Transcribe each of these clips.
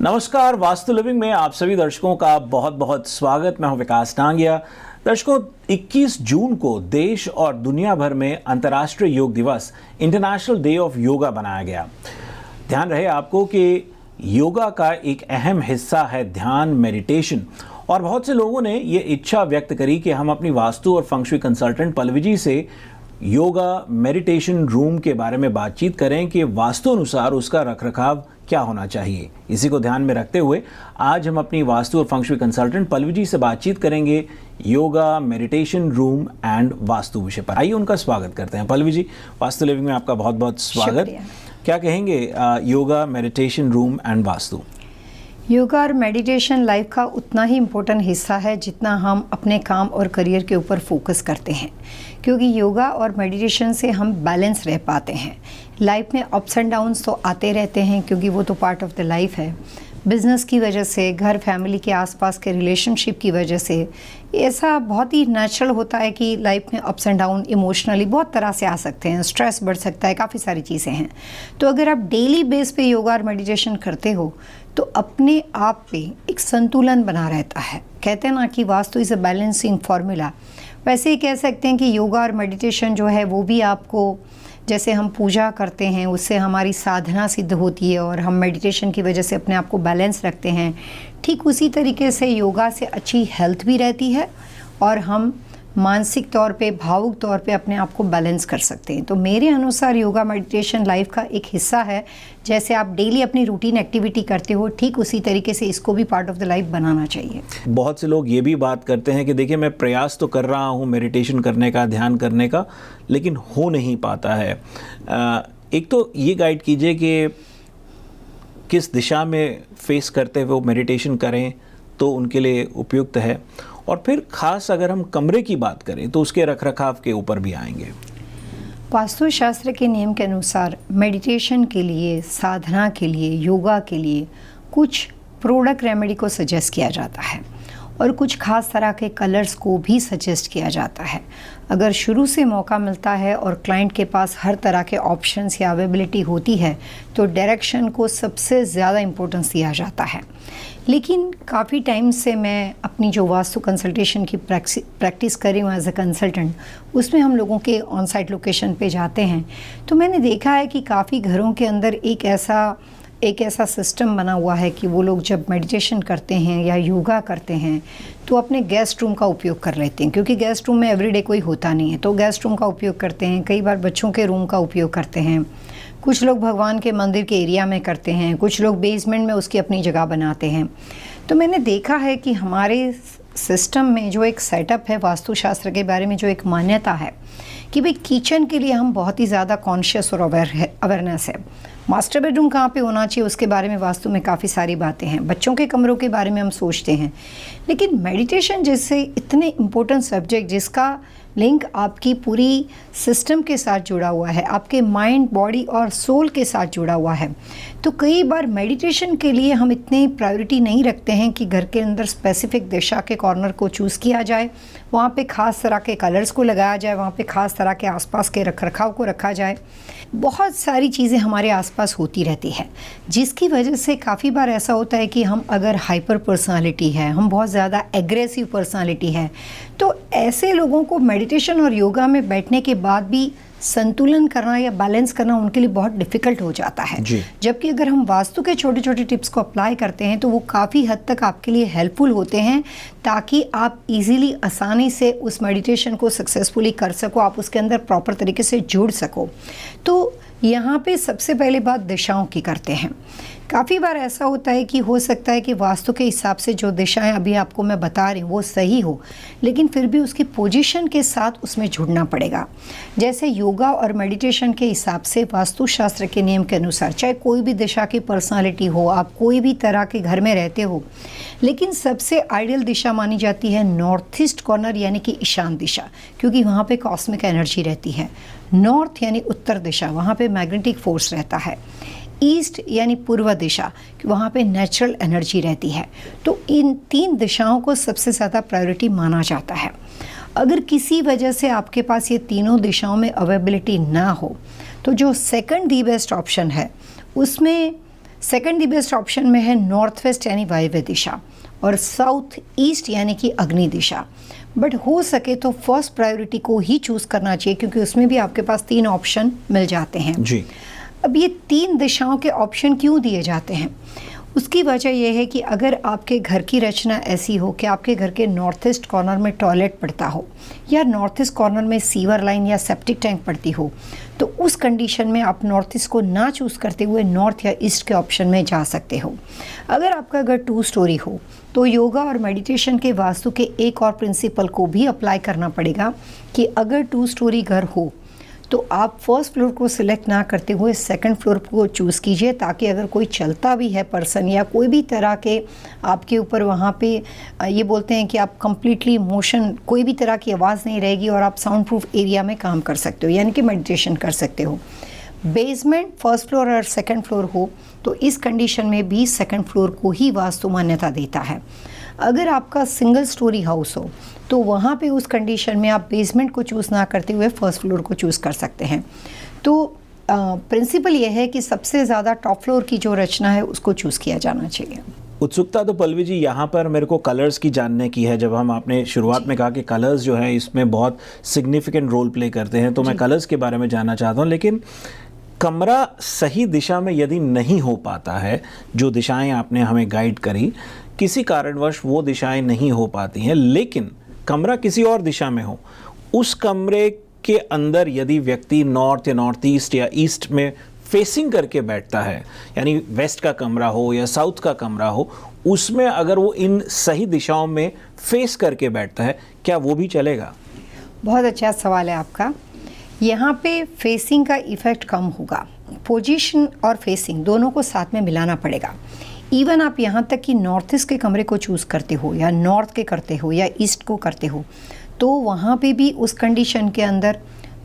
नमस्कार, वास्तु लिविंग में आप सभी दर्शकों का बहुत बहुत स्वागत। मैं हूं विकास टांगिया। दर्शकों, 21 जून को देश और दुनिया भर में अंतर्राष्ट्रीय योग दिवस इंटरनेशनल डे ऑफ योगा बनाया गया। ध्यान रहे आपको कि योगा का एक अहम हिस्सा है ध्यान, मेडिटेशन, और बहुत से लोगों ने ये इच्छा व्यक्त करी कि हम अपनी वास्तु और फंग शुई कंसल्टेंट पल्लवी जी से योगा मेडिटेशन रूम के बारे में बातचीत करें कि वास्तु अनुसार उसका रखरखाव क्या होना चाहिए। इसी को ध्यान में रखते हुए आज हम अपनी वास्तु और फंग शुई कंसल्टेंट पल्लवी जी से बातचीत करेंगे yoga, meditation room and vastu विषय पर। आइए उनका स्वागत करते हैं। पल्लवी जी, वास्तु लिविंग में आपका बहुत बहुत स्वागत। क्या कहेंगे yoga, meditation room and vastu? Yoga और मेडिटेशन लाइफ का उतना ही इम्पोर्टेंट हिस्सा है जितना हम अपने काम और करियर के ऊपर फोकस करते हैं, क्योंकि योगा और मेडिटेशन से हम बैलेंस रह पाते हैं। लाइफ में अप्स एंड डाउन्स तो आते रहते हैं, क्योंकि वो तो पार्ट ऑफ द लाइफ है। बिजनेस की वजह से, घर फैमिली के आसपास के रिलेशनशिप की वजह से ऐसा बहुत ही नेचुरल होता है कि लाइफ में अप्स एंड डाउन इमोशनली बहुत तरह से आ सकते हैं, स्ट्रेस बढ़ सकता है, काफ़ी सारी चीज़ें हैं। तो अगर आप डेली बेस पे योगा और मेडिटेशन करते हो तो अपने आप पे एक संतुलन बना रहता है। कहते हैं ना कि vastu is a balancing formula. वैसे ही कह सकते हैं कि योगा और मेडिटेशन जो है वो भी आपको, जैसे हम पूजा करते हैं उससे हमारी साधना सिद्ध होती है और हम मेडिटेशन की वजह से अपने आप को बैलेंस रखते हैं, ठीक उसी तरीके से योगा से अच्छी हेल्थ भी रहती है और हम मानसिक तौर पे, भावुक तौर पे अपने आप को बैलेंस कर सकते हैं। तो मेरे अनुसार योगा मेडिटेशन लाइफ का एक हिस्सा है। जैसे आप डेली अपनी रूटीन एक्टिविटी करते हो, ठीक उसी तरीके से इसको भी पार्ट ऑफ द लाइफ बनाना चाहिए। बहुत से लोग ये भी बात करते हैं कि देखिए, मैं प्रयास तो कर रहा हूँ मेडिटेशन करने का, ध्यान करने का, लेकिन हो नहीं पाता है। एक तो ये गाइड कीजिए कि किस दिशा में फेस करते हुए वो मेडिटेशन करें तो उनके लिए उपयुक्त है, और फिर खास अगर हम कमरे की बात करें तो उसके रखरखाव के ऊपर भी आएंगे। वास्तु शास्त्र के नियम के अनुसार मेडिटेशन के लिए, साधना के लिए, योगा के लिए कुछ प्रोडक्ट रेमेडी को सजेस्ट किया जाता है और कुछ खास तरह के कलर्स को भी सजेस्ट किया जाता है। अगर शुरू से मौका मिलता है और क्लाइंट के पास हर तरह के ऑप्शंस या अवेलेबिलिटी होती है तो डायरेक्शन को सबसे ज़्यादा इम्पोर्टेंस दिया जाता है। लेकिन काफ़ी टाइम से मैं अपनी जो वास्तु कंसल्टेशन की प्रैक्टिस कर रही हूँ एज अ कंसल्टेंट, उसमें हम लोगों के ऑन साइट लोकेशन पे जाते हैं तो मैंने देखा है कि काफ़ी घरों के अंदर एक ऐसा सिस्टम बना हुआ है कि वो लोग जब मेडिटेशन करते हैं या योगा करते हैं तो अपने गेस्ट रूम का उपयोग कर लेते हैं, क्योंकि गेस्ट रूम में एवरीडे कोई होता नहीं है, तो गेस्ट रूम का उपयोग करते हैं। कई बार बच्चों के रूम का उपयोग करते हैं, कुछ लोग भगवान के मंदिर के एरिया में करते हैं, कुछ लोग बेसमेंट में उसकी अपनी जगह बनाते हैं। तो मैंने देखा है कि हमारे सिस्टम में जो एक सेटअप है, वास्तुशास्त्र के बारे में जो एक मान्यता है कि भाई किचन के लिए हम बहुत ही ज़्यादा कॉन्शियस और अवेयरनेस है। मास्टर बेडरूम कहाँ पे होना चाहिए उसके बारे में वास्तु में काफ़ी सारी बातें हैं। बच्चों के कमरों के बारे में हम सोचते हैं, लेकिन मेडिटेशन जैसे इतने इम्पोर्टेंट सब्जेक्ट जिसका लिंक आपकी पूरी सिस्टम के साथ जुड़ा हुआ है, आपके माइंड, बॉडी और सोल के साथ जुड़ा हुआ है, तो कई बार मेडिटेशन के लिए हम इतनी प्रायोरिटी नहीं रखते हैं कि घर के अंदर स्पेसिफिक दिशा के कॉर्नर को चूज़ किया जाए, वहाँ पे खास तरह के कलर्स को लगाया जाए, वहाँ पे खास तरह के आसपास के रखरखाव को रखा जाए। बहुत सारी चीज़ें हमारे आसपास होती रहती है, जिसकी वजह से काफ़ी बार ऐसा होता है कि हम अगर हाइपर पर्सनालिटी है, हम बहुत ज़्यादा एग्रेसिव पर्सनालिटी है, तो ऐसे लोगों को मेडिटेशन और योगा में बैठने के बाद भी संतुलन करना या बैलेंस करना उनके लिए बहुत डिफ़िकल्ट हो जाता है। जबकि अगर हम वास्तु के छोटे छोटे टिप्स को अप्लाई करते हैं तो वो काफ़ी हद तक आपके लिए हेल्पफुल होते हैं, ताकि आप इजीली, आसानी से उस मेडिटेशन को सक्सेसफुली कर सको, आप उसके अंदर प्रॉपर तरीके से जुड़ सको। तो यहाँ पे सबसे पहले बात दिशाओं की करते हैं। काफ़ी बार ऐसा होता है कि हो सकता है कि वास्तु के हिसाब से जो दिशाएं अभी आपको मैं बता रही हूँ वो सही हो, लेकिन फिर भी उसकी पोजीशन के साथ उसमें जुड़ना पड़ेगा। जैसे योगा और मेडिटेशन के हिसाब से वास्तुशास्त्र के नियम के अनुसार, चाहे कोई भी दिशा की पर्सनालिटी हो, आप कोई भी तरह के घर में रहते हो, लेकिन सबसे आइडियल दिशा मानी जाती है नॉर्थ ईस्ट कॉर्नर, यानी कि ईशान दिशा, क्योंकि वहाँ पे कॉस्मिक एनर्जी रहती है। नॉर्थ यानी उत्तर दिशा, वहाँ पे मैग्नेटिक फोर्स रहता है। ईस्ट यानी पूर्व दिशा, वहाँ पे नेचुरल एनर्जी रहती है। तो इन तीन दिशाओं को सबसे ज़्यादा प्रायोरिटी माना जाता है। अगर किसी वजह से आपके पास ये तीनों दिशाओं में अवेलेबिलिटी ना हो तो जो सेकंड दी बेस्ट ऑप्शन है उसमें सेकंड दी बेस्ट ऑप्शन में है नॉर्थ वेस्ट यानी वायव्य दिशा, और साउथ ईस्ट यानी कि अग्नि दिशा। बट हो सके तो फर्स्ट प्रायोरिटी को ही चूज़ करना चाहिए, क्योंकि उसमें भी आपके पास 3 ऑप्शन मिल जाते हैं जी। अब ये 3 दिशाओं के ऑप्शन क्यों दिए जाते हैं, उसकी वजह यह है कि अगर आपके घर की रचना ऐसी हो कि आपके घर के नॉर्थ ईस्ट कॉर्नर में टॉयलेट पड़ता हो, या नॉर्थ ईस्ट कॉर्नर में सीवर लाइन या सेप्टिक टैंक पड़ती हो, तो उस कंडीशन में आप नॉर्थ ईस्ट को ना चूज़ करते हुए नॉर्थ या ईस्ट के ऑप्शन में जा सकते हो। अगर आपका घर 2 स्टोरी हो तो योगा और मेडिटेशन के वास्तु के एक और प्रिंसिपल को भी अप्लाई करना पड़ेगा कि अगर 2 स्टोरी घर हो तो आप फर्स्ट फ्लोर को सिलेक्ट ना करते हुए सेकंड फ्लोर को चूज़ कीजिए, ताकि अगर कोई चलता भी है पर्सन या कोई भी तरह के आपके ऊपर वहाँ पे ये बोलते हैं कि आप कंप्लीटली मोशन, कोई भी तरह की आवाज़ नहीं रहेगी और आप साउंड प्रूफ एरिया में काम कर सकते हो, यानी कि मेडिटेशन कर सकते हो। बेसमेंट फर्स्ट फ्लोर और सेकंड फ्लोर हो तो इस कंडीशन में भी सेकंड फ्लोर को ही वास्तु मान्यता देता है। अगर आपका सिंगल स्टोरी हाउस हो तो वहाँ पे उस कंडीशन में आप बेसमेंट को चूज़ ना करते हुए फर्स्ट फ्लोर को चूज़ कर सकते हैं। तो प्रिंसिपल ये है कि सबसे ज़्यादा टॉप फ्लोर की जो रचना है उसको चूज़ किया जाना चाहिए। उत्सुकता तो पल्लवी जी यहाँ पर मेरे को कलर्स की जानने की है। जब हम आपने शुरुआत में कहा कि कलर्स जो है इसमें बहुत सिग्निफिकेंट रोल प्ले करते हैं, तो मैं कलर्स के बारे में जानना चाहता हूँ। लेकिन कमरा सही दिशा में यदि नहीं हो पाता है, जो दिशाएं आपने हमें गाइड करी, किसी कारणवश वो दिशाएं नहीं हो पाती हैं, लेकिन कमरा किसी और दिशा में हो, उस कमरे के अंदर यदि व्यक्ति नॉर्थ या नॉर्थ ईस्ट या ईस्ट में फेसिंग करके बैठता है, यानी वेस्ट का कमरा हो या साउथ का कमरा हो, उसमें अगर वो इन सही दिशाओं में फेस करके बैठता है, क्या वो भी चलेगा? बहुत अच्छा सवाल है आपका। यहाँ पे फेसिंग का इफ़ेक्ट कम होगा, पोजीशन और फेसिंग दोनों को साथ में मिलाना पड़ेगा। इवन आप यहाँ तक कि नॉर्थ ईस्ट के कमरे को चूज़ करते हो या नॉर्थ के करते हो या ईस्ट को करते हो, तो वहाँ पे भी उस कंडीशन के अंदर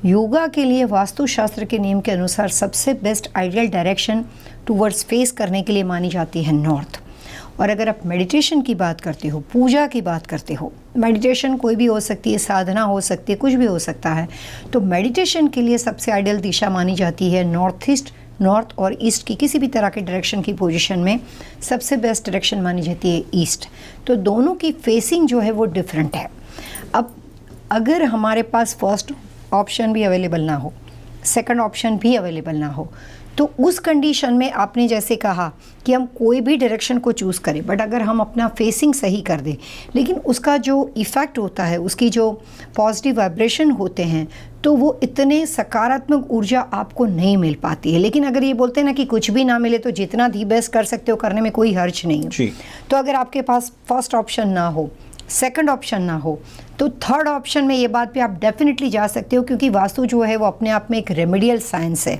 योगा के लिए वास्तुशास्त्र के नियम के अनुसार सबसे best ideal direction towards face करने के लिए मानी जाती है नॉर्थ। और अगर आप मेडिटेशन की बात करते हो, पूजा की बात करते हो, मेडिटेशन कोई भी हो सकती है, साधना हो सकती है, कुछ भी हो सकता है, तो मेडिटेशन के लिए सबसे आइडियल दिशा मानी जाती है नॉर्थ ईस्ट। नॉर्थ और ईस्ट की किसी भी तरह के डायरेक्शन की पोजीशन में सबसे बेस्ट डायरेक्शन मानी जाती है ईस्ट। तो दोनों की फेसिंग जो है वो डिफरेंट है। अब अगर हमारे पास फर्स्ट ऑप्शन भी अवेलेबल ना हो, सेकंड ऑप्शन भी अवेलेबल ना हो, तो उस कंडीशन में आपने जैसे कहा कि हम कोई भी डायरेक्शन को चूज़ करें, बट अगर हम अपना फेसिंग सही कर दें, लेकिन उसका जो इफ़ेक्ट होता है, उसकी जो पॉजिटिव वाइब्रेशन होते हैं, तो वो इतने सकारात्मक ऊर्जा आपको नहीं मिल पाती है। लेकिन अगर ये बोलते हैं ना कि कुछ भी ना मिले तो जितना दी बेस्ट कर सकते हो करने में कोई हर्ज नहीं है। तो अगर आपके पास फर्स्ट ऑप्शन ना हो, सेकंड ऑप्शन ना हो, तो थर्ड ऑप्शन में ये बात पे आप डेफिनेटली जा सकते हो, क्योंकि वास्तु जो है वो अपने आप में एक रेमेडियल साइंस है,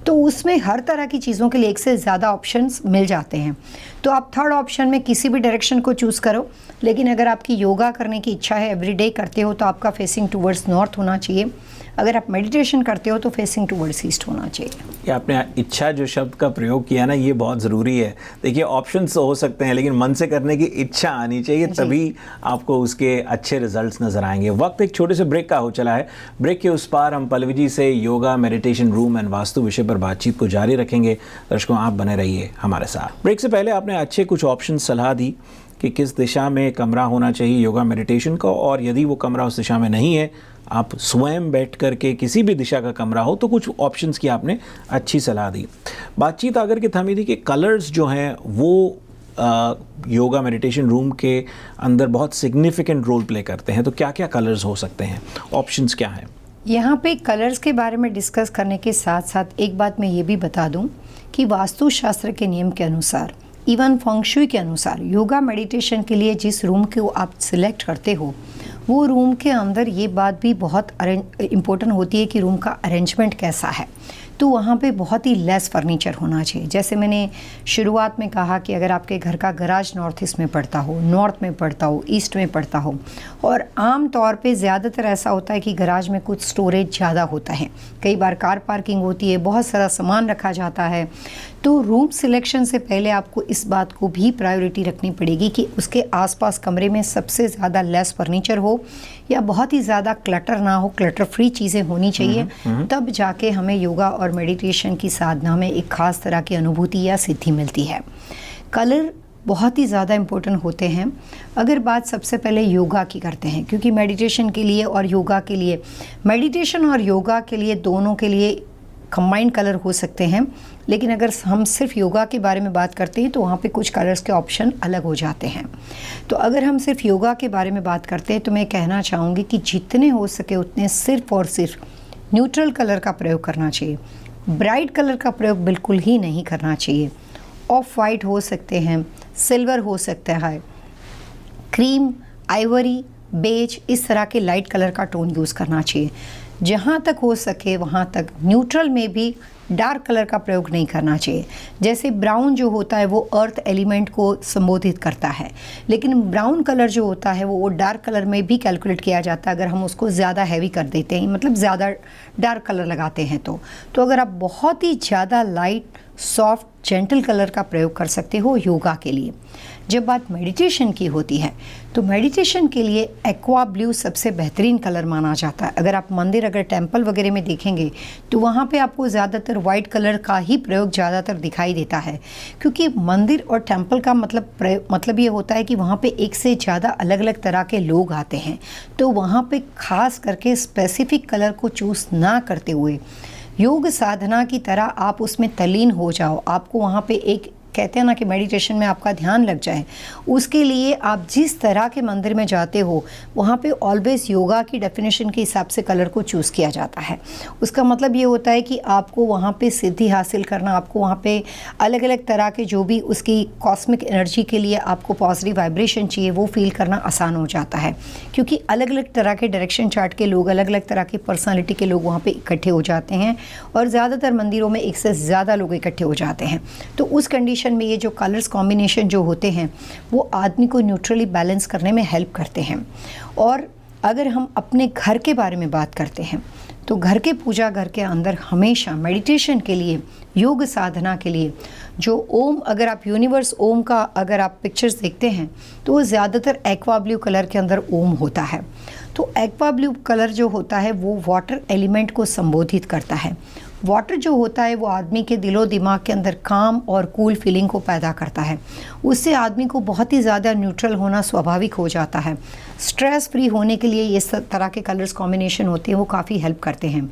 तो उसमें हर तरह की चीज़ों के लिए एक से ज़्यादा ऑप्शंस मिल जाते हैं। तो आप थर्ड ऑप्शन में किसी भी डायरेक्शन को चूज़ करो, लेकिन अगर आपकी योगा करने की इच्छा है, एवरीडे करते हो, तो आपका फेसिंग टूवर्ड्स नॉर्थ होना चाहिए। अगर आप मेडिटेशन करते हो तो फेसिंग टूवर्ड्स ईस्ट होना चाहिए। ये आपने इच्छा जो शब्द का प्रयोग किया ना, ये बहुत ज़रूरी है। देखिए ऑप्शंस हो सकते हैं, लेकिन मन से करने की इच्छा आनी चाहिए, तभी आपको उसके अच्छे रिजल्ट्स नज़र आएंगे। वक्त एक छोटे से ब्रेक का हो चला है। ब्रेक के उस पार हम पल्लवी जी से yoga, meditation room and vastu विषय पर बातचीत को जारी रखेंगे। दर्शकों, आप बने रहिए हमारे साथ। ब्रेक से पहले आपने अच्छे कुछ ऑप्शन सलाह दी कि किस दिशा में कमरा होना चाहिए योगा मेडिटेशन का, और यदि वो कमरा उस दिशा में नहीं है, आप स्वयं बैठ करके किसी भी दिशा का कमरा हो, तो कुछ ऑप्शंस की आपने अच्छी सलाह दी। बातचीत आकर के थमी थी कि कलर्स जो हैं वो योगा मेडिटेशन रूम के अंदर बहुत सिग्निफिकेंट रोल प्ले करते हैं। तो क्या क्या कलर्स हो सकते हैं, ऑप्शंस क्या हैं? यहाँ पे कलर्स के बारे में डिस्कस करने के साथ साथ एक बात मैं ये भी बता दूँ कि वास्तुशास्त्र के नियम के अनुसार, इवन फेंग शुई के अनुसार, योगा मेडिटेशन के लिए जिस रूम को आप सिलेक्ट करते हो, वो रूम के अंदर ये बात भी बहुत इम्पोर्टेंट होती है कि रूम का अरेंजमेंट कैसा है। तो वहाँ पे बहुत ही लेस फर्नीचर होना चाहिए। जैसे मैंने शुरुआत में कहा कि अगर आपके घर का गराज नॉर्थ ईस्ट में पड़ता हो, नॉर्थ में पड़ता हो, ईस्ट में पड़ता हो, और आम तौर पे ज़्यादातर ऐसा होता है कि गराज में कुछ स्टोरेज ज़्यादा होता है, कई बार कार पार्किंग होती है, बहुत सारा सामान रखा जाता है, तो रूम सिलेक्शन से पहले आपको इस बात को भी प्रायोरिटी रखनी पड़ेगी कि उसके आसपास कमरे में सबसे ज़्यादा लेस फर्नीचर हो या बहुत ही ज़्यादा क्लटर ना हो, क्लटर फ्री चीज़ें होनी चाहिए, तब जाके हमें योगा योगा और मेडिटेशन की साधना में एक ख़ास तरह की अनुभूति या सिद्धि मिलती है। कलर बहुत ही ज़्यादा इम्पोर्टेंट होते हैं। अगर बात सबसे पहले योगा की करते हैं, क्योंकि मेडिटेशन के लिए और योगा के लिए, मेडिटेशन और योगा के लिए दोनों के लिए कंबाइंड कलर हो सकते हैं, लेकिन अगर हम सिर्फ योगा के बारे में बात करते हैं तो वहाँ पे कुछ कलर्स के ऑप्शन अलग हो जाते हैं। तो अगर हम सिर्फ योगा के बारे में बात करते हैं तो मैं कहना चाहूँगी कि जितने हो सके उतने सिर्फ और सिर्फ न्यूट्रल कलर का प्रयोग करना चाहिए। ब्राइट कलर का प्रयोग बिल्कुल ही नहीं करना चाहिए। ऑफ वाइट हो सकते हैं, सिल्वर हो सकता है, क्रीम, आइवरी, बेज, इस तरह के लाइट कलर का टोन यूज़ करना चाहिए। जहाँ तक हो सके वहाँ तक न्यूट्रल में भी डार्क कलर का प्रयोग नहीं करना चाहिए। जैसे ब्राउन जो होता है वो अर्थ एलिमेंट को संबोधित करता है, लेकिन ब्राउन कलर जो होता है वो डार्क कलर में भी कैलकुलेट किया जाता है अगर हम उसको ज़्यादा हैवी कर देते हैं, मतलब ज़्यादा डार्क कलर लगाते हैं तो अगर आप बहुत ही ज़्यादा लाइट, सॉफ्ट, जेंटल कलर का प्रयोग कर सकते हो योगा के लिए। जब बात मेडिटेशन की होती है तो मेडिटेशन के लिए एक्वा ब्लू सबसे बेहतरीन कलर माना जाता है। अगर आप मंदिर, अगर टेंपल वगैरह में देखेंगे तो वहाँ पे आपको ज़्यादातर वाइट कलर का ही प्रयोग ज़्यादातर दिखाई देता है, क्योंकि मंदिर और टेंपल का मतलब ये होता है कि वहाँ पे एक से ज़्यादा अलग अलग तरह के लोग आते हैं। तो वहाँ पे खास करके स्पेसिफिक कलर को चूज़ ना करते हुए योग साधना की तरह आप उसमें तल्लीन हो जाओ, आपको वहाँ पे एक कहते हैं ना कि मेडिटेशन में आपका ध्यान लग जाए, उसके लिए आप जिस तरह के मंदिर में जाते हो वहाँ पे ऑलवेज योगा की डेफिनेशन के हिसाब से कलर को चूज़ किया जाता है। उसका मतलब ये होता है कि आपको वहाँ पे सिद्धि हासिल करना, आपको वहाँ पे अलग अलग तरह के जो भी उसकी कॉस्मिक एनर्जी के लिए आपको पॉजिटिव वाइब्रेशन चाहिए वो फील करना आसान हो जाता है, क्योंकि अलग अलग तरह के डायरेक्शन चार्ट के लोग, अलग अलग तरह के पर्सनालिटी के लोग वहाँ पे इकट्ठे हो जाते हैं और ज़्यादातर मंदिरों में एक से ज़्यादा लोग इकट्ठे हो जाते हैं। तो उस कंडीशन में ये जो कलर्स कॉम्बिनेशन जो होते हैं वो आदमी को न्यूट्रली बैलेंस करने में हेल्प करते हैं। और अगर हम अपने घर के बारे में बात करते हैं तो घर के पूजा घर के अंदर हमेशा मेडिटेशन के लिए, योग साधना के लिए जो ओम, अगर आप यूनिवर्स ओम का अगर आप पिक्चर्स देखते हैं तो वो ज़्यादातर एक्वा ब्लू कलर के अंदर ओम होता है। तो एक्वा ब्लू कलर जो होता है वो वाटर एलिमेंट को संबोधित करता है। वाटर जो होता है वो आदमी के दिलो दिमाग के अंदर काम और कूल फीलिंग को पैदा करता है। उससे आदमी को बहुत ही ज़्यादा न्यूट्रल होना स्वाभाविक हो जाता है। स्ट्रेस फ्री होने के लिए ये सब तरह के कलर्स कॉम्बिनेशन होते हैं वो काफ़ी हेल्प करते हैं।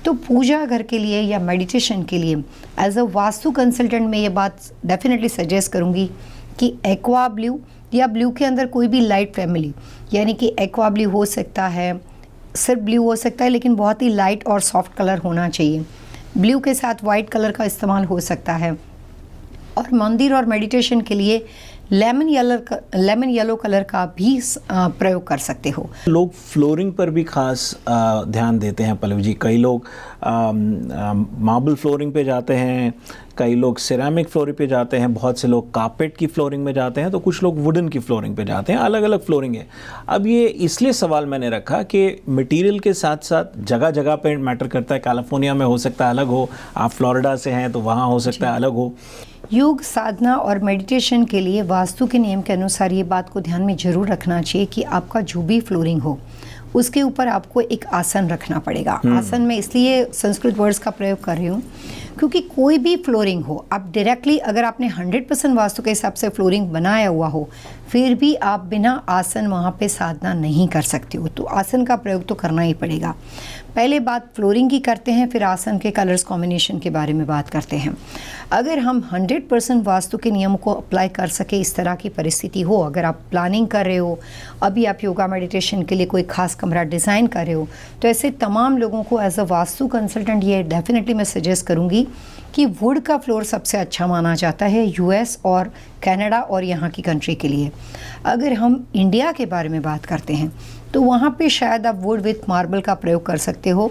तो पूजा घर के लिए या मेडिटेशन के लिए एज अ वास्तु कंसल्टेंट मैं ये बात डेफिनेटली सजेस्ट करूँगी कि एक्वा ब्लू या ब्लू के अंदर कोई भी लाइट फैमिली, यानी कि एक्वा ब्लू हो सकता है, सिर्फ ब्लू हो सकता है, लेकिन बहुत ही लाइट और सॉफ्ट कलर होना चाहिए। ब्लू के साथ वाइट कलर का इस्तेमाल हो सकता है। और मंदिर और मेडिटेशन के लिए लेमन येलो कलर का भी प्रयोग कर सकते हो। लोग फ्लोरिंग पर भी खास ध्यान देते हैं पल्लवी जी। कई लोग मार्बल फ्लोरिंग पे जाते हैं, कई लोग सिरेमिक फ्लोरिंग पे जाते हैं, बहुत से लोग कारपेट की फ्लोरिंग में जाते हैं, तो कुछ लोग वुडन की फ्लोरिंग पे जाते हैं। अलग अलग फ्लोरिंग है। अब ये इसलिए सवाल मैंने रखा कि मटेरियल के साथ साथ जगह जगह पे मैटर करता है। कैलिफोर्निया में हो सकता है अलग हो, आप फ्लोरिडा से हैं तो वहाँ हो सकता है अलग हो। योग साधना और मेडिटेशन के लिए वास्तु के नियम के अनुसार ये बात को ध्यान में ज़रूर रखना चाहिए कि आपका जो भी फ्लोरिंग हो उसके ऊपर आपको एक आसन रखना पड़ेगा। आसन में इसलिए संस्कृत वर्ड्स का प्रयोग कर रही हूँ क्योंकि कोई भी फ्लोरिंग हो, आप डायरेक्टली अगर आपने 100% वास्तु के हिसाब से फ्लोरिंग बनाया हुआ हो फिर भी आप बिना आसन वहाँ पे साधना नहीं कर सकते हो, तो आसन का प्रयोग तो करना ही पड़ेगा। पहले बात फ्लोरिंग की करते हैं, फिर आसन के कलर्स कॉम्बिनेशन के बारे में बात करते हैं। अगर हम 100% वास्तु के नियमों को अप्लाई कर सके, इस तरह की परिस्थिति हो, अगर आप प्लानिंग कर रहे हो, अभी आप योगा मेडिटेशन के लिए कोई खास कमरा डिज़ाइन कर रहे हो, तो ऐसे तमाम लोगों को एज अ वास्तु कंसल्टेंट ये डेफिनेटली मैं सजेस्ट करूँगी कि वुड का फ्लोर सबसे अच्छा माना जाता है यूएस और कनाडा और यहाँ की कंट्री के लिए। अगर हम इंडिया के बारे में बात करते हैं तो वहाँ पे शायद आप वुड विथ मार्बल का प्रयोग कर सकते हो,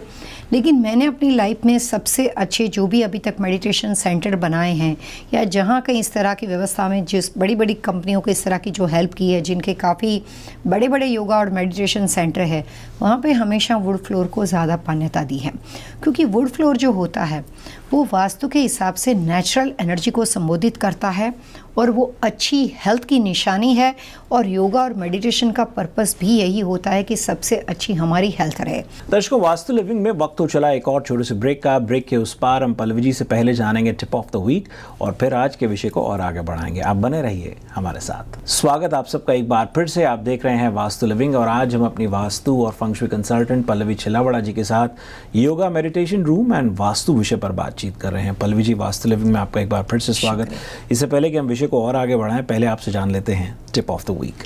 लेकिन मैंने अपनी लाइफ में सबसे अच्छे जो भी अभी तक मेडिटेशन सेंटर बनाए हैं या जहाँ कहीं इस तरह की व्यवस्था में जिस बड़ी बड़ी कंपनियों को इस तरह की जो हेल्प की है, जिनके काफ़ी बड़े बड़े योगा और मेडिटेशन सेंटर है, वहाँ पे हमेशा वुड फ्लोर को ज़्यादा मान्यता दी है, क्योंकि वुड फ्लोर जो होता है वो वास्तु के हिसाब से नेचुरल एनर्जी को संबोधित करता है और वो अच्छी हेल्थ की निशानी है। और योगा और मेडिटेशन का पर्पस भी यही होता है कि सबसे अच्छी हमारी हेल्थ रहे। दर्शकों, वास्तु लिविंग में वक्त हो चला एक और छोटे से ब्रेक का। ब्रेक के उस पार हम पल्लवी जी से पहले जानेंगे टिप ऑफ द वीक और फिर आज के विषय को और आगे बढ़ाएंगे। आप बने रहिए हमारे साथ। स्वागत आप सबका एक बार फिर से। आप देख रहे हैं वास्तु लिविंग और आज हम अपनी वास्तु और फंग शुई कंसल्टेंट पल्लवी छिलावड़ा जी के साथ yoga, meditation room and vastu विषय पर बातचीत कर रहे हैं। पल्लवी जी, वास्तु लिविंग में आपका एक बार फिर से स्वागत। इससे पहले कि हम विषय को और आगे बढ़ाएं, पहले आपसे जान लेते हैं टिप ऑफ द वीक।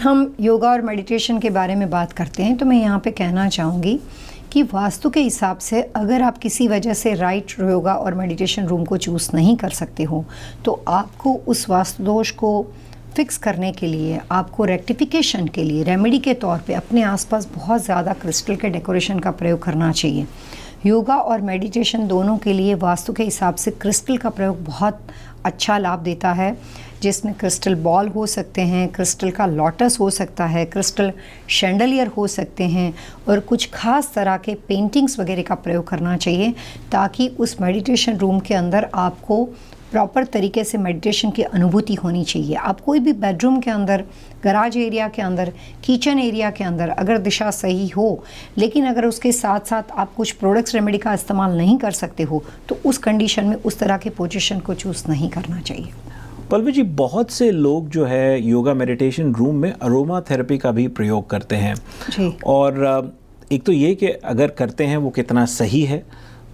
हम योगा और मेडिटेशन के बारे में बात करते हैं तो मैं यहाँ पे कहना चाहूँगी कि वास्तु के हिसाब से अगर आप किसी वजह से राइट योगा और मेडिटेशन रूम को चूज़ नहीं कर सकते हो तो आपको उस वास्तु दोष को फिक्स करने के लिए, आपको रेक्टिफिकेशन के लिए रेमेडी के तौर पे अपने आसपास बहुत ज़्यादा क्रिस्टल के डेकोरेशन का प्रयोग करना चाहिए। योगा और मेडिटेशन दोनों के लिए वास्तु के हिसाब से क्रिस्टल का प्रयोग बहुत अच्छा लाभ देता है, जिसमें क्रिस्टल बॉल हो सकते हैं, क्रिस्टल का लोटस हो सकता है, क्रिस्टल शैंडलियर हो सकते हैं और कुछ खास तरह के पेंटिंग्स वगैरह का प्रयोग करना चाहिए ताकि उस मेडिटेशन रूम के अंदर आपको प्रॉपर तरीके से मेडिटेशन की अनुभूति होनी चाहिए। आप कोई भी बेडरूम के अंदर, गराज एरिया के अंदर, किचन एरिया के अंदर अगर दिशा सही हो, लेकिन अगर उसके साथ साथ आप कुछ प्रोडक्ट्स रेमेडी का इस्तेमाल नहीं कर सकते हो तो उस कंडीशन में उस तरह के पोजीशन को चूज़ नहीं करना चाहिए। पल्लवी जी, बहुत से लोग जो है योगा मेडिटेशन रूम में अरोमा थेरेपी का भी प्रयोग करते हैं जी। और एक तो ये कि अगर करते हैं वो कितना सही है,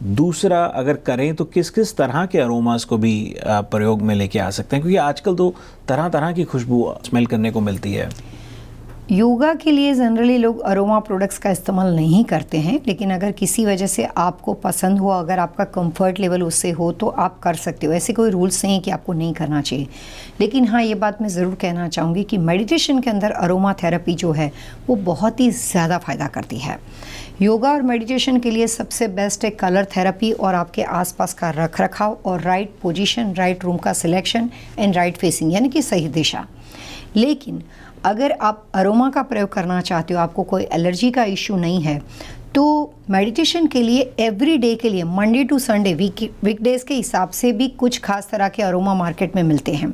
दूसरा अगर करें तो किस किस तरह के अरोमास को भी प्रयोग में लेके आ सकते हैं, क्योंकि आजकल तो तरह तरह की खुशबू स्मेल करने को मिलती है। योगा के लिए जनरली लोग अरोमा प्रोडक्ट्स का इस्तेमाल नहीं करते हैं, लेकिन अगर किसी वजह से आपको पसंद हो, अगर आपका कंफर्ट लेवल उससे हो तो आप कर सकते हो। ऐसे कोई रूल्स नहीं है कि आपको नहीं करना चाहिए। लेकिन हाँ, ये बात मैं ज़रूर कहना चाहूँगी कि मेडिटेशन के अंदर अरोमा थेरेपी जो है वो बहुत ही ज़्यादा फ़ायदा करती है। योगा और मेडिटेशन के लिए सबसे बेस्ट है कलर थेरेपी और आपके आसपास का रख रखाव और राइट पोजीशन, राइट रूम का सिलेक्शन एंड राइट फेसिंग, यानी कि सही दिशा। लेकिन अगर आप अरोमा का प्रयोग करना चाहते हो, आपको कोई एलर्जी का इशू नहीं है, तो मेडिटेशन के लिए एवरी डे के लिए मंडे टू संडे वीकडेज के हिसाब से भी कुछ खास तरह के अरोमा मार्केट में मिलते हैं।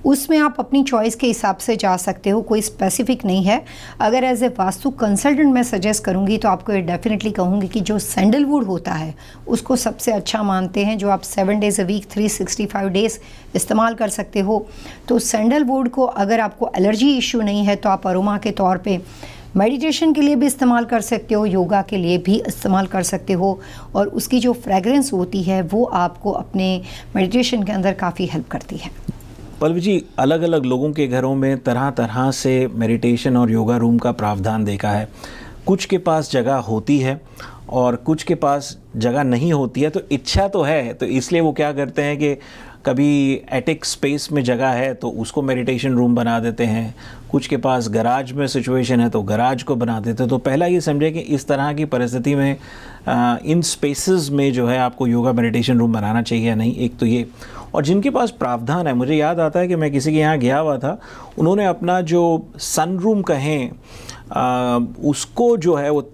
उसमें आप अपनी चॉइस के हिसाब से जा सकते हो, कोई स्पेसिफिक नहीं है। अगर एज ए वास्तु कंसल्टेंट मैं सजेस्ट करूंगी तो आपको ये डेफिनेटली कहूँगी कि जो सैंडलवुड होता है उसको सबसे अच्छा मानते हैं, जो आप 7 डेज़ अ वीक 365 डेज़ इस्तेमाल कर सकते हो। तो सैंडलवुड को अगर आपको एलर्जी इशू नहीं है तो आप अरोमा के तौर पे मेडिटेशन के लिए भी इस्तेमाल कर सकते हो, योगा के लिए भी इस्तेमाल कर सकते हो और उसकी जो फ्रेगरेंस होती है वो आपको अपने मेडिटेशन के अंदर काफ़ी हेल्प करती है। पल्लवी जी, अलग अलग लोगों के घरों में तरह तरह से मेडिटेशन और योगा रूम का प्रावधान देखा है। कुछ के पास जगह होती है और कुछ के पास जगह नहीं होती है, तो इच्छा तो है, तो इसलिए वो क्या करते हैं कि कभी एटिक स्पेस में जगह है तो उसको मेडिटेशन रूम बना देते हैं, कुछ के पास गराज में सिचुएशन है तो गराज को बना देते हैं। तो पहला ये समझे कि इस तरह की परिस्थिति में इन स्पेसेस में जो है आपको योगा मेडिटेशन रूम बनाना चाहिए या नहीं, एक तो ये। और जिनके पास प्रावधान है, मुझे याद आता है कि मैं किसी के यहाँ गया हुआ था, उन्होंने अपना जो सन रूम कहें उसको जो है वो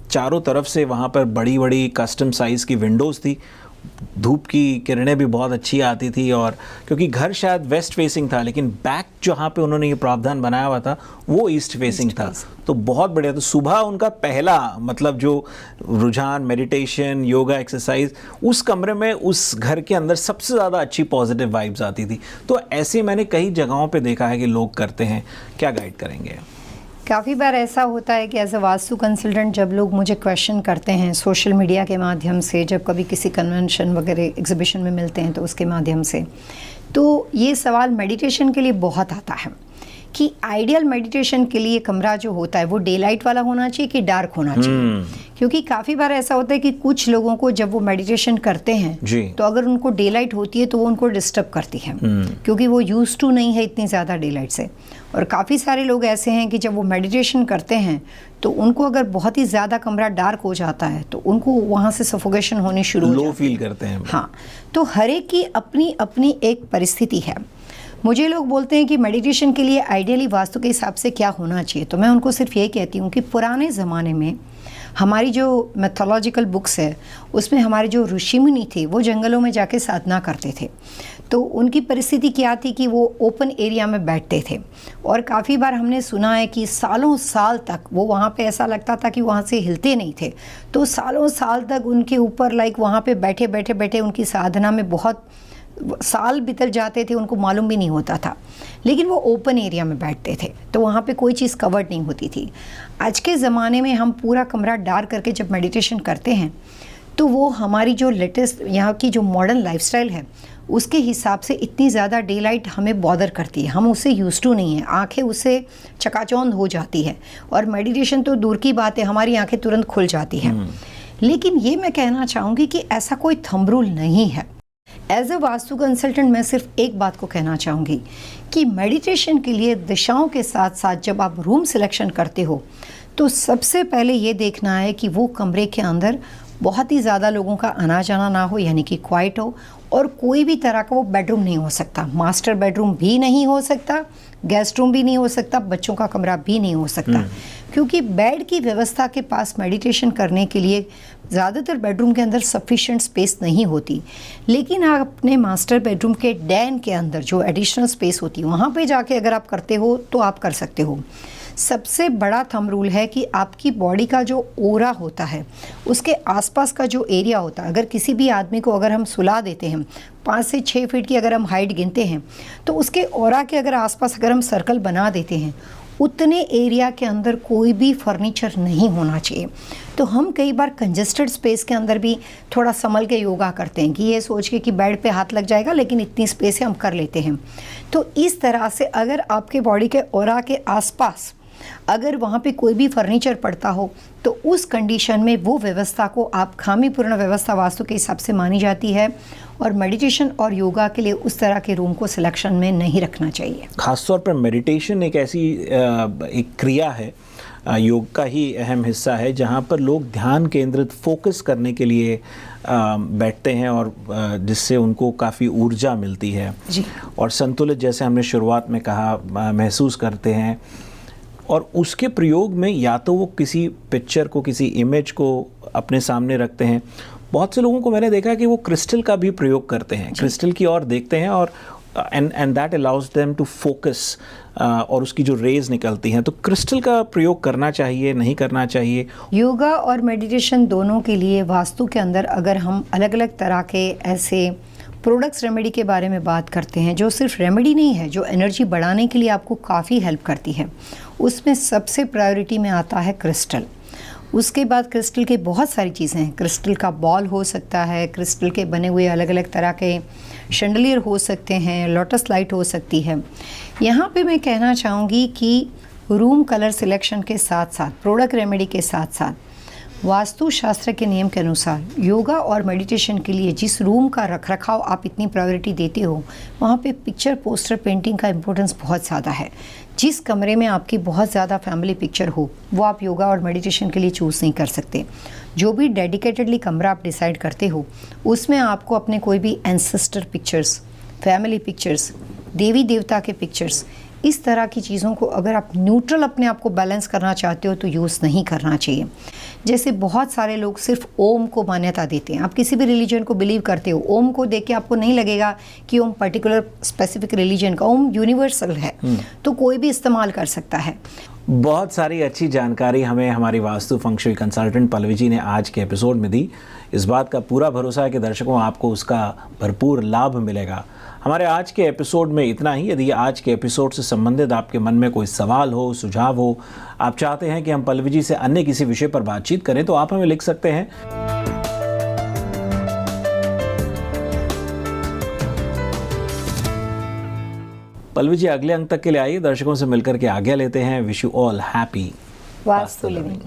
चारों तरफ से वहाँ पर बड़ी बड़ी कस्टम साइज़ की विंडोज़ थी, धूप की किरणें भी बहुत अच्छी आती थी और क्योंकि घर शायद वेस्ट फेसिंग था लेकिन बैक जहाँ पे उन्होंने ये प्रावधान बनाया हुआ था वो ईस्ट फेसिंग था, तो बहुत बढ़िया। तो सुबह उनका पहला मतलब जो रुझान मेडिटेशन योगा एक्सरसाइज उस कमरे में उस घर के अंदर सबसे ज़्यादा अच्छी पॉजिटिव वाइब्स आती थी। तो ऐसे मैंने कई जगहों पे देखा है कि लोग करते हैं। क्या गाइड करेंगे? काफ़ी बार ऐसा होता है कि एज अ वास्तु कंसल्टेंट जब लोग मुझे क्वेश्चन करते हैं सोशल मीडिया के माध्यम से, जब कभी किसी कन्वेंशन वगैरह एग्जीबिशन में मिलते हैं तो उसके माध्यम से, तो ये सवाल मेडिटेशन के लिए बहुत आता है कि आइडियल मेडिटेशन के लिए कमरा जो होता है वो डे लाइट वाला होना चाहिए कि डार्क होना चाहिए। क्योंकि काफ़ी बार ऐसा होता है कि कुछ लोगों को जब वो मेडिटेशन करते हैं तो अगर उनको डे लाइट होती है तो वो उनको डिस्टर्ब करती है क्योंकि वो यूज टू नहीं है इतनी ज़्यादा डे लाइट से। और काफ़ी सारे लोग ऐसे हैं कि जब वो मेडिटेशन करते हैं तो उनको अगर बहुत ही ज़्यादा कमरा डार्क हो जाता है तो उनको वहाँ से सफोकेशन होनी शुरू हो जाती है, लो फील करते हैं। हाँ, तो हर एक की अपनी अपनी एक परिस्थिति है। मुझे लोग बोलते हैं कि मेडिटेशन के लिए आइडियली वास्तु के हिसाब से क्या होना चाहिए, तो मैं उनको सिर्फ ये कहती हूँ कि पुराने ज़माने में हमारी जो मैथोलॉजिकल बुक्स है उसमें हमारे जो ऋषि मुनि थे वो जंगलों में जाके साधना करते थे। तो उनकी परिस्थिति क्या थी कि वो ओपन एरिया में बैठते थे और काफ़ी बार हमने सुना है कि सालों साल तक वो वहाँ पे ऐसा लगता था कि वहाँ से हिलते नहीं थे। तो सालों साल तक उनके ऊपर वहाँ पे बैठे बैठे बैठे उनकी साधना में बहुत साल बीत जाते थे, उनको मालूम भी नहीं होता था। लेकिन वो ओपन एरिया में बैठते थे तो वहाँ पे कोई चीज़ कवर्ड नहीं होती थी। आज के ज़माने में हम पूरा कमरा डार्क करके जब मेडिटेशन करते हैं तो वो हमारी जो लेटेस्ट यहाँ की जो मॉडर्न लाइफस्टाइल है उसके हिसाब से इतनी ज़्यादा डे लाइट हमें बॉदर करती है, हम उससे यूज टू नहीं है, आंखें उससे चकाचौंध हो जाती है और मेडिटेशन तो दूर की बात है, हमारी आंखें तुरंत खुल जाती हैं। लेकिन ये मैं कहना चाहूँगी कि ऐसा कोई थंब रूल नहीं है। एज अ वास्तु कंसल्टेंट मैं सिर्फ एक बात को कहना चाहूँगी कि मेडिटेशन के लिए दिशाओं के साथ साथ जब आप रूम सिलेक्शन करते हो तो सबसे पहले ये देखना है कि वो कमरे के अंदर बहुत ही ज़्यादा लोगों का आना जाना ना हो, यानी कि क्वाइट हो, और कोई भी तरह का वो बेडरूम नहीं हो सकता, मास्टर बेडरूम भी नहीं हो सकता, गेस्ट रूम भी नहीं हो सकता, बच्चों का कमरा भी नहीं हो सकता। क्योंकि बेड की व्यवस्था के पास मेडिटेशन करने के लिए ज़्यादातर बेडरूम के अंदर सफिशिएंट स्पेस नहीं होती। लेकिन आप अपने मास्टर बेडरूम के डैन के अंदर जो एडिशनल स्पेस होती है वहाँ पे जाके अगर आप करते हो तो आप कर सकते हो। सबसे बड़ा थंब रूल है कि आपकी बॉडी का जो ओरा होता है उसके आसपास का जो एरिया होता है, अगर किसी भी आदमी को अगर हम सुला देते हैं 5 से 6 फीट की अगर हम हाइट गिनते हैं तो उसके ओरा के अगर आसपास अगर हम सर्कल बना देते हैं उतने एरिया के अंदर कोई भी फर्नीचर नहीं होना चाहिए। तो हम कई बार कंजेस्टेड स्पेस के अंदर भी थोड़ा संभल के योगा करते हैं कि ये सोच के कि बेड पे हाथ लग जाएगा लेकिन इतनी स्पेस है हम कर लेते हैं। तो इस तरह से अगर आपके बॉडी के ओरा के आसपास अगर वहाँ पे कोई भी फर्नीचर पड़ता हो तो उस कंडीशन में वो व्यवस्था को आप खामीपूर्ण व्यवस्था वास्तु के हिसाब से मानी जाती है और मेडिटेशन और योगा के लिए उस तरह के रूम को सिलेक्शन में नहीं रखना चाहिए। खासतौर पर मेडिटेशन एक ऐसी एक क्रिया है, योग का ही अहम हिस्सा है, जहाँ पर लोग ध्यान केंद्रित फोकस करने के लिए बैठते हैं और जिससे उनको काफ़ी ऊर्जा मिलती है जी। और संतुलित, जैसे हमने शुरुआत में कहा, महसूस करते हैं। और उसके प्रयोग में या तो वो किसी पिक्चर को, किसी इमेज को अपने सामने रखते हैं। बहुत से लोगों को मैंने देखा है कि वो क्रिस्टल का भी प्रयोग करते हैं, क्रिस्टल की ओर देखते हैं और and that allows them to focus और उसकी जो रेज निकलती हैं। तो क्रिस्टल का प्रयोग करना चाहिए, नहीं करना चाहिए? योगा और मेडिटेशन दोनों के लिए वास्तु के अंदर अगर हम अलग अलग तरह के ऐसे प्रोडक्ट्स रेमेडी के बारे में बात करते हैं जो सिर्फ रेमेडी नहीं है, जो एनर्जी बढ़ाने के लिए आपको काफ़ी हेल्प करती है, उसमें सबसे प्रायोरिटी में आता है क्रिस्टल। उसके बाद क्रिस्टल के बहुत सारी चीज़ें हैं। क्रिस्टल का बॉल हो सकता है, क्रिस्टल के बने हुए अलग अलग तरह के शैंडलियर हो सकते हैं, लोटस लाइट हो सकती है। यहाँ पे मैं कहना चाहूँगी कि रूम कलर सिलेक्शन के साथ साथ, प्रोडक्ट रेमेडी के साथ साथ, वास्तु शास्त्र के नियम के अनुसार योगा और मेडिटेशन के लिए जिस रूम का रखरखाव आप इतनी प्रायोरिटी देते हो वहाँ पे पिक्चर, पोस्टर, पेंटिंग का इम्पोर्टेंस बहुत ज़्यादा है। जिस कमरे में आपकी बहुत ज़्यादा फैमिली पिक्चर हो वो आप योगा और मेडिटेशन के लिए चूज़ नहीं कर सकते। जो भी डेडिकेटेडली कमरा आप डिसाइड करते हो उसमें आपको अपने कोई भी एंसेस्टर पिक्चर्स, फैमिली पिक्चर्स, देवी देवता के पिक्चर्स, इस तरह की चीज़ों को अगर आप न्यूट्रल अपने आप को बैलेंस करना चाहते हो तो यूज़ नहीं करना चाहिए। जैसे बहुत सारे लोग सिर्फ ओम को मान्यता देते हैं। आप किसी भी रिलीजन को बिलीव करते हो, ओम को देख के आपको नहीं लगेगा कि ओम पर्टिकुलर स्पेसिफिक रिलीजन का, ओम यूनिवर्सल है तो कोई भी इस्तेमाल कर सकता है। बहुत सारी अच्छी जानकारी हमें हमारी वास्तु फंग शुई कंसल्टेंट पल्लवी जी ने आज के एपिसोड में दी। इस बात का पूरा भरोसा है कि दर्शकों आपको उसका भरपूर लाभ मिलेगा। हमारे आज के एपिसोड में इतना ही। यदि आज के एपिसोड से संबंधित आपके मन में कोई सवाल हो, सुझाव हो, आप चाहते हैं कि हम पल्लवी जी से अन्य किसी विषय पर बातचीत करें तो आप हमें लिख सकते हैं। पल्लवी जी अगले अंक तक के लिए आइए, दर्शकों से मिलकर के आज्ञा लेते हैं। Wish you all happy vastu living.